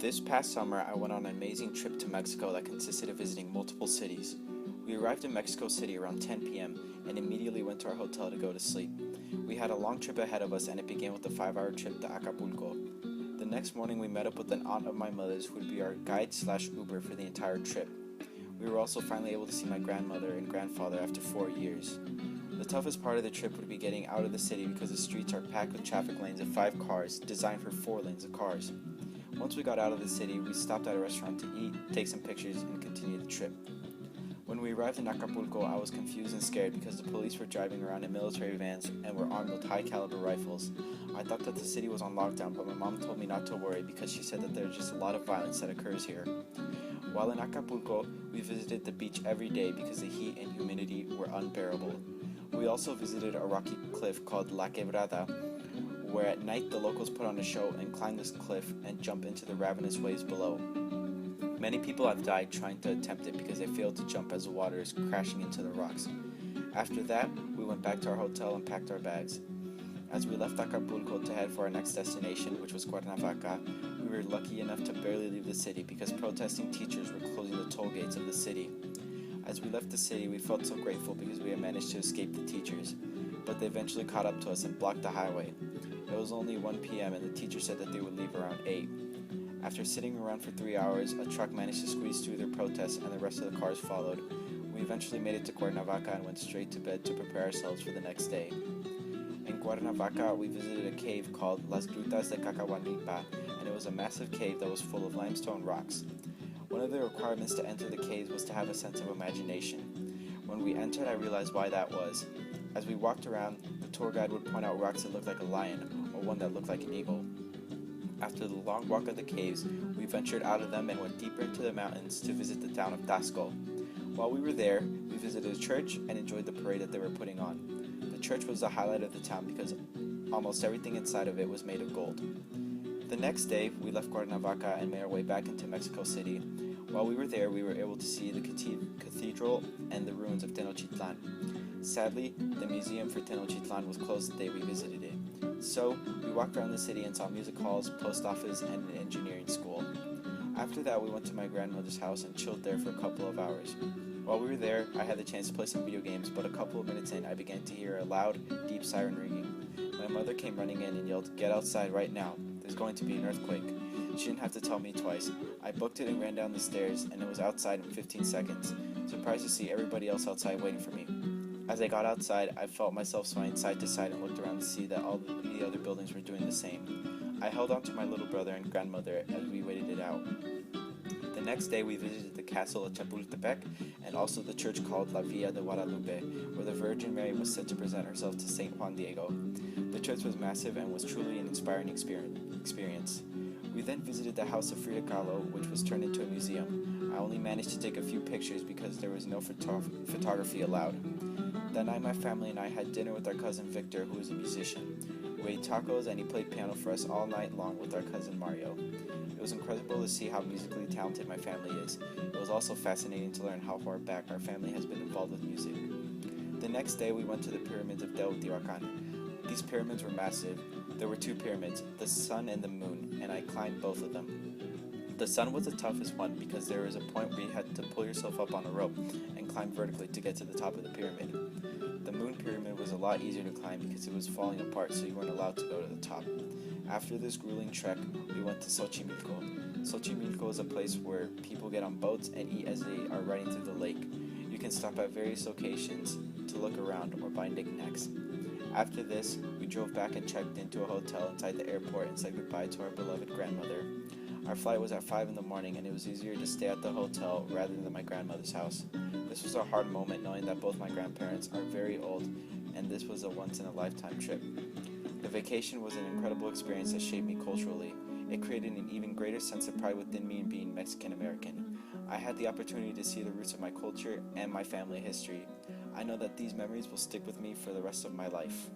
This past summer, I went on an amazing trip to Mexico that consisted of visiting multiple cities. We arrived in Mexico City around 10 p.m. and immediately went to our hotel to go to sleep. We had a long trip ahead of us and it began with a 5-hour trip to Acapulco. The next morning, we met up with an aunt of my mother's who would be our guide/Uber for the entire trip. We were also finally able to see my grandmother and grandfather after 4 years. The toughest part of the trip would be getting out of the city because the streets are packed with traffic lanes of 5 cars designed for 4 lanes of cars. Once we got out of the city, we stopped at a restaurant to eat, take some pictures, and continue the trip. When we arrived in Acapulco, I was confused and scared because the police were driving around in military vans and were armed with high-caliber rifles. I thought that the city was on lockdown, but my mom told me not to worry because she said that there's just a lot of violence that occurs here. While in Acapulco, we visited the beach every day because the heat and humidity were unbearable. We also visited a rocky cliff called La Quebrada, where at night the locals put on a show and climb this cliff and jump into the ravenous waves below. Many people have died trying to attempt it because they failed to jump as the water is crashing into the rocks. After that, we went back to our hotel and packed our bags. As we left Acapulco to head for our next destination, which was Cuernavaca, we were lucky enough to barely leave the city because protesting teachers were closing the toll gates of the city. As we left the city, we felt so grateful because we had managed to escape the teachers, but they eventually caught up to us and blocked the highway. It was only 1 p.m. and the teacher said that they would leave around 8. After sitting around for 3 hours, a truck managed to squeeze through their protests and the rest of the cars followed. We eventually made it to Cuernavaca and went straight to bed to prepare ourselves for the next day. In Cuernavaca, we visited a cave called Las Grutas de Cacahuanipa, and it was a massive cave that was full of limestone rocks. One of the requirements to enter the caves was to have a sense of imagination. When we entered, I realized why that was. As we walked around, the tour guide would point out rocks that looked like a lion, or one that looked like an eagle. After the long walk of the caves, we ventured out of them and went deeper into the mountains to visit the town of Tasco. While we were there, we visited a church and enjoyed the parade that they were putting on. The church was the highlight of the town because almost everything inside of it was made of gold. The next day, we left Cuernavaca and made our way back into Mexico City. While we were there, we were able to see the cathedral and the ruins of Tenochtitlan. Sadly, the museum for Tenochtitlan was closed the day we visited it. So, we walked around the city and saw music halls, post office, and an engineering school. After that, we went to my grandmother's house and chilled there for a couple of hours. While we were there, I had the chance to play some video games, but a couple of minutes in, I began to hear a loud, deep siren ringing. My mother came running in and yelled, "Get outside right now. There's going to be an earthquake." She didn't have to tell me twice. I booked it and ran down the stairs, and it was outside in 15 seconds. Surprised to see everybody else outside waiting for me. As I got outside, I felt myself swaying side to side and looked around to see that all the other buildings were doing the same. I held on to my little brother and grandmother as we waited it out. The next day, we visited the castle of Chapultepec and also the church called La Villa de Guadalupe, where the Virgin Mary was said to present herself to St. Juan Diego. The church was massive and was truly an inspiring experience. We then visited the house of Frida Kahlo, which was turned into a museum. I only managed to take a few pictures because there was no photography allowed. That night, my family and I had dinner with our cousin Victor, who is a musician. We ate tacos and he played piano for us all night long with our cousin Mario. It was incredible to see how musically talented my family is. It was also fascinating to learn how far back our family has been involved with music. The next day, we went to the pyramids of Teotihuacan. These pyramids were massive. There were 2 pyramids, the sun and the moon, and I climbed both of them. The sun was the toughest one because there was a point where you had to pull yourself up on a rope and climb vertically to get to the top of the pyramid. The moon pyramid was a lot easier to climb because it was falling apart, so you weren't allowed to go to the top. After this grueling trek, we went to Xochimilco. Xochimilco is a place where people get on boats and eat as they are riding through the lake. You can stop at various locations to look around or buy knickknacks. After this, we drove back and checked into a hotel inside the airport and said goodbye to our beloved grandmother. Our flight was at 5 in the morning and it was easier to stay at the hotel rather than my grandmother's house. This was a hard moment knowing that both my grandparents are very old and this was a once-in-a-lifetime trip. The vacation was an incredible experience that shaped me culturally. It created an even greater sense of pride within me in being Mexican-American. I had the opportunity to see the roots of my culture and my family history. I know that these memories will stick with me for the rest of my life.